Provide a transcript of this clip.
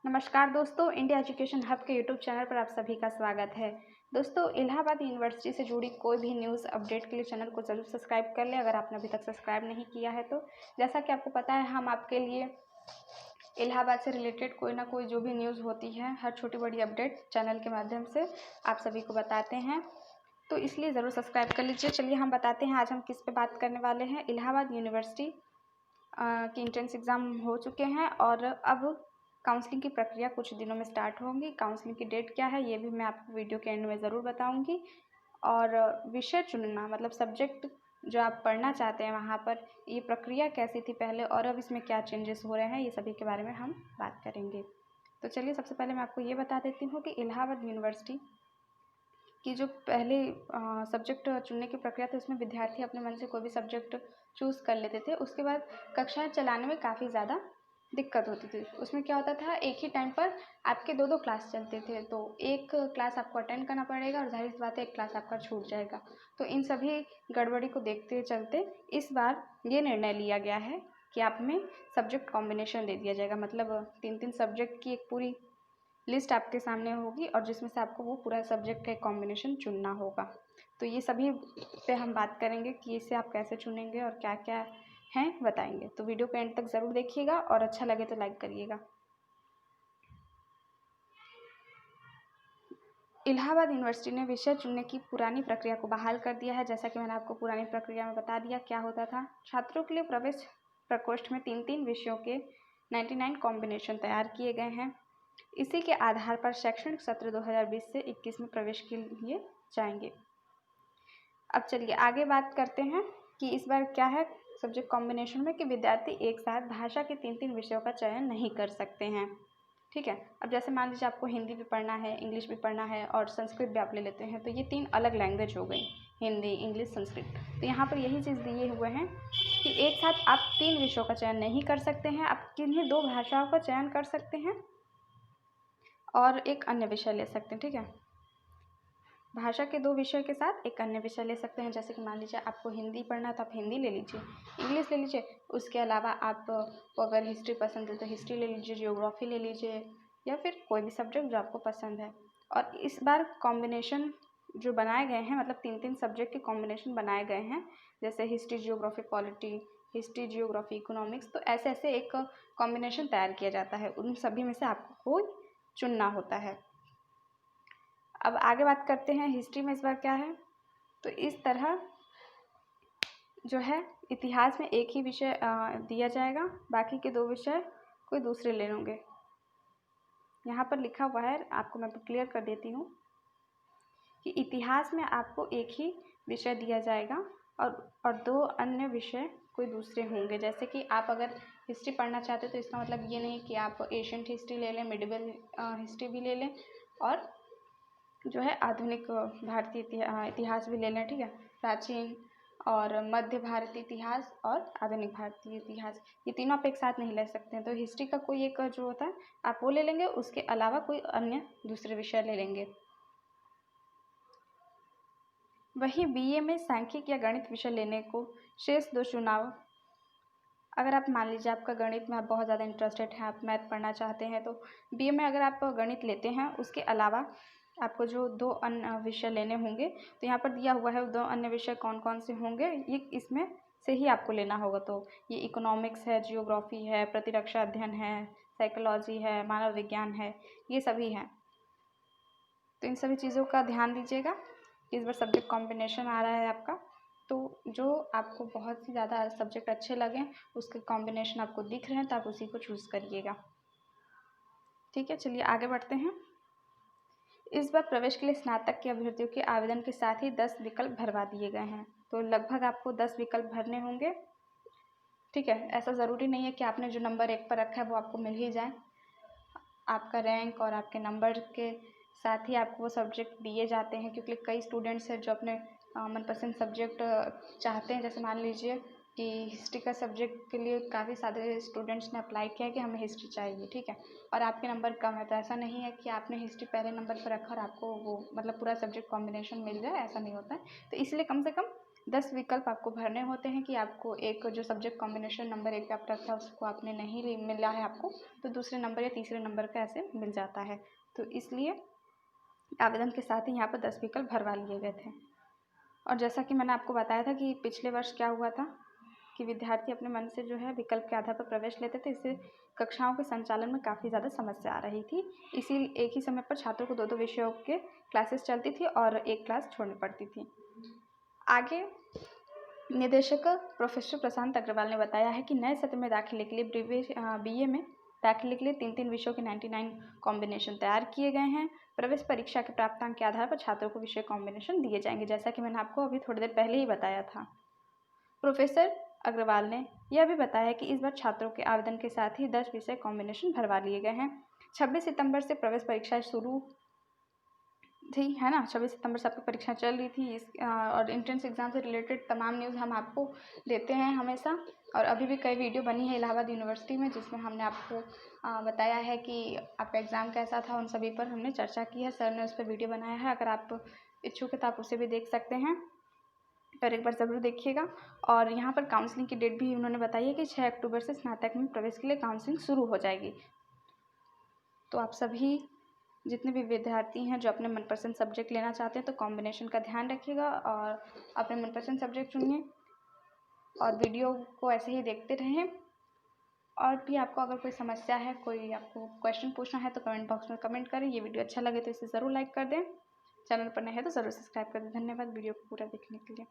नमस्कार दोस्तों, India education hub के यूट्यूब चैनल पर आप सभी का स्वागत है। दोस्तों, इलाहाबाद यूनिवर्सिटी से जुड़ी कोई भी न्यूज़ अपडेट के लिए चैनल को ज़रूर सब्सक्राइब कर लें अगर आपने अभी तक सब्सक्राइब नहीं किया है तो। जैसा कि आपको पता है, हम आपके लिए इलाहाबाद से रिलेटेड कोई ना कोई जो भी न्यूज़ होती है, हर छोटी बड़ी अपडेट चैनल के माध्यम से आप सभी को बताते हैं, तो इसलिए ज़रूर सब्सक्राइब कर लीजिए। चलिए हम बताते हैं आज हम किस पे बात करने वाले हैं। इलाहाबाद यूनिवर्सिटी की एंट्रेंस एग्ज़ाम हो चुके हैं और अब काउंसलिंग की प्रक्रिया कुछ दिनों में स्टार्ट होंगी। काउंसलिंग की डेट क्या है ये भी मैं आपको वीडियो के एंड में ज़रूर बताऊंगी। और विषय चुनना मतलब सब्जेक्ट जो आप पढ़ना चाहते हैं वहाँ पर ये प्रक्रिया कैसी थी पहले और अब इसमें क्या चेंजेस हो रहे हैं, ये सभी के बारे में हम बात करेंगे। तो चलिए सबसे पहले मैं आपको ये बता देती हूँ कि इलाहाबाद यूनिवर्सिटी कि जो पहले सब्जेक्ट चुनने की प्रक्रिया थी उसमें विद्यार्थी अपने मन से कोई भी सब्जेक्ट चूज़ कर लेते थे। उसके बाद कक्षाएं चलाने में काफ़ी ज़्यादा दिक्कत होती थी। उसमें क्या होता था, एक ही टाइम पर आपके दो क्लास चलते थे, तो एक क्लास आपको अटेंड करना पड़ेगा और जाहिर सी बात है एक क्लास आपका छूट जाएगा। तो इन सभी गड़बड़ी को देखते चलते इस बार ये निर्णय लिया गया है कि आप में सब्जेक्ट कॉम्बिनेशन दे दिया जाएगा। मतलब 3-3 सब्जेक्ट की एक पूरी लिस्ट आपके सामने होगी और जिसमें से आपको वो पूरा सब्जेक्ट का एक कॉम्बिनेशन चुनना होगा। तो ये सभी पे हम बात करेंगे कि इसे आप कैसे चुनेंगे और क्या क्या हैं बताएंगे। तो वीडियो को एंड तक ज़रूर देखिएगा और अच्छा लगे तो लाइक करिएगा। इलाहाबाद यूनिवर्सिटी ने विषय चुनने की पुरानी प्रक्रिया को बहाल कर दिया है। जैसा कि मैंने आपको पुरानी प्रक्रिया में बता दिया क्या होता था। छात्रों के लिए प्रवेश प्रकोष्ठ में 3-3 विषयों के 99 कॉम्बिनेशन तैयार किए गए हैं। इसी के आधार पर शैक्षणिक सत्र 2020 से 21 में प्रवेश के लिए जाएंगे। अब चलिए आगे बात करते हैं कि इस बार क्या है सब्जेक्ट कॉम्बिनेशन में कि विद्यार्थी एक साथ भाषा के 3-3 विषयों का चयन नहीं कर सकते हैं। ठीक है, अब जैसे मान लीजिए आपको हिंदी भी पढ़ना है, इंग्लिश भी पढ़ना है और संस्कृत भी आप ले लेते हैं, तो ये 3 अलग लैंग्वेज हो गई, हिंदी, इंग्लिश, संस्कृत। तो यहाँ पर यही चीज़ दिए हुए हैं कि एक साथ आप 3 विषयों का चयन नहीं कर सकते हैं। आप किन्हीं 2 भाषाओं का चयन कर सकते हैं और एक अन्य विषय ले सकते हैं। ठीक है, भाषा के 2 विषय के साथ एक अन्य विषय ले सकते हैं। जैसे कि मान लीजिए आपको हिंदी पढ़ना है तो आप हिंदी ले लीजिए, इंग्लिश ले लीजिए, उसके अलावा आपको अगर हिस्ट्री पसंद है तो हिस्ट्री ले लीजिए, जियोग्राफी ले लीजिए या फिर कोई भी सब्जेक्ट जो आपको पसंद है। और इस बार कॉम्बिनेशन जो बनाए गए हैं मतलब 3-3 सब्जेक्ट के कॉम्बिनेशन बनाए गए हैं, जैसे history, geography, polity, history, geography, economics, तो ऐसे ऐसे एक कॉम्बिनेशन तैयार किया जाता है। उन सभी में से आपको कोई चुनना होता है। अब आगे बात करते हैं हिस्ट्री में इस बार क्या है। तो इस तरह जो है इतिहास में एक ही विषय दिया जाएगा, बाकी के 2 विषय कोई दूसरे ले लेंगे। यहाँ पर लिखा हुआ है, आपको मैं क्लियर कर देती हूँ कि इतिहास में आपको एक ही विषय दिया जाएगा और 2 अन्य विषय कोई दूसरे होंगे। जैसे कि आप अगर हिस्ट्री पढ़ना चाहते हैं तो इसका मतलब ये नहीं कि आप एशियंट हिस्ट्री ले लें, मिडिवल हिस्ट्री भी ले लें और जो है आधुनिक भारतीय इतिहास भी ले लें। ठीक है, प्राचीन और मध्य भारतीय इतिहास और आधुनिक भारतीय इतिहास, ये तीनों आप एक साथ नहीं ले सकते हैं। तो हिस्ट्री का कोई एक जो होता है आप वो ले लेंगे, उसके अलावा कोई अन्य दूसरे विषय ले लेंगे। वही बीए में सांख्यिक या गणित विषय लेने को शेष 2 चुनाव, अगर आप मान लीजिए आपका गणित में आप बहुत ज़्यादा इंटरेस्टेड हैं, आप मैथ पढ़ना चाहते हैं, तो बीए में अगर आप गणित लेते हैं उसके अलावा आपको जो 2 अन्य विषय लेने होंगे, तो यहाँ पर दिया हुआ है 2 अन्य विषय कौन कौन से होंगे, ये इसमें से ही आपको लेना होगा। तो ये इकोनॉमिक्स है, जियोग्राफी है, प्रतिरक्षा अध्ययन है, साइकोलॉजी है, मानव विज्ञान है, ये सभी हैं। तो इन सभी चीज़ों का ध्यान दीजिएगा। इस बार सब्जेक्ट कॉम्बिनेशन आ रहा है आपका, तो जो आपको बहुत ही ज़्यादा सब्जेक्ट अच्छे लगें, उसके कॉम्बिनेशन आपको दिख रहे हैं तो आप उसी को चूज़ करिएगा। ठीक है, चलिए आगे बढ़ते हैं। इस बार प्रवेश के लिए स्नातक के अभ्यर्थियों के आवेदन के साथ ही 10 विकल्प भरवा दिए गए हैं। तो लगभग आपको 10 विकल्प भरने होंगे। ठीक है, ऐसा ज़रूरी नहीं है कि आपने जो नंबर 1 पर रखा है वो आपको मिल ही जाए। आपका रैंक और आपके नंबर के साथ ही आपको वो सब्जेक्ट दिए जाते हैं, क्योंकि कई स्टूडेंट्स हैं जो अपने मनपसंद सब्जेक्ट चाहते हैं। जैसे मान लीजिए कि हिस्ट्री का सब्जेक्ट के लिए काफ़ी सारे स्टूडेंट्स ने अप्लाई किया है कि हमें हिस्ट्री चाहिए। ठीक है, और आपके नंबर कम है, तो ऐसा नहीं है कि आपने हिस्ट्री पहले नंबर पर रखा और आपको वो मतलब पूरा सब्जेक्ट कॉम्बिनेशन मिल जाए, ऐसा नहीं होता है। तो इसलिए कम से कम 10 विकल्प आपको भरने होते हैं कि आपको एक जो सब्जेक्ट कॉम्बिनेशन नंबर 1 पे आप रखा था उसको आपने नहीं मिला है आपको, तो दूसरे नंबर या तीसरे नंबर का ऐसे मिल जाता है। तो इसलिए आवेदन के साथ ही यहाँ पर 10 विकल्प भरवा लिए गए थे। और जैसा कि मैंने आपको बताया था कि पिछले वर्ष क्या हुआ था कि विद्यार्थी अपने मन से जो है विकल्प के आधार पर प्रवेश लेते थे, इससे कक्षाओं के संचालन में काफ़ी ज़्यादा समस्या आ रही थी। इसी एक ही समय पर छात्रों को 2-2 विषयों के क्लासेस चलती थी और एक क्लास छोड़नी पड़ती थी। आगे निदेशक प्रोफेसर प्रशांत अग्रवाल ने बताया है कि नए सत्र में दाखिले के लिए BA में दाखिले के लिए 3-3 विषयों के 99 कॉम्बिनेशन तैयार किए गए हैं। प्रवेश परीक्षा के प्राप्तांक के आधार पर छात्रों को विषय कॉम्बिनेशन दिए जाएंगे, जैसा कि मैंने आपको अभी थोड़ी देर पहले ही बताया था। प्रोफेसर अग्रवाल ने यह भी बताया कि इस बार छात्रों के आवेदन के साथ ही 10 विषय कॉम्बिनेशन भरवा लिए गए हैं। 26 सितंबर से प्रवेश परीक्षाएं शुरू थी, है ना। 26 सितंबर से आपकी परीक्षा चल रही थी। और एंट्रेंस एग्ज़ाम से रिलेटेड तमाम न्यूज़ हम आपको देते हैं हमेशा, और अभी भी कई वीडियो बनी है इलाहाबाद यूनिवर्सिटी में जिसमें हमने आपको बताया है कि आपका एग्ज़ाम कैसा था, उन सभी पर हमने चर्चा की है। सर ने उस पर वीडियो बनाया है, अगर आप इच्छुक हैं तो आप उसे भी देख सकते हैं और एक बार ज़रूर देखिएगा। और यहाँ पर काउंसलिंग की डेट भी उन्होंने बताई है कि 6 अक्टूबर से स्नातक में प्रवेश के लिए काउंसलिंग शुरू हो जाएगी। तो आप सभी जितने भी विद्यार्थी हैं जो अपने मनपसंद सब्जेक्ट लेना चाहते हैं तो कॉम्बिनेशन का ध्यान रखिएगा और अपने मनपसंद सब्जेक्ट चुनिए और वीडियो को ऐसे ही देखते रहें। और भी आपको अगर कोई समस्या है, कोई आपको क्वेश्चन पूछना है तो कमेंट बॉक्स में कमेंट करें। ये वीडियो अच्छा लगे तो इसे ज़रूर लाइक कर दें। चैनल पर नए हैं तो ज़रूर सब्सक्राइब कर दें। धन्यवाद वीडियो को पूरा देखने के लिए।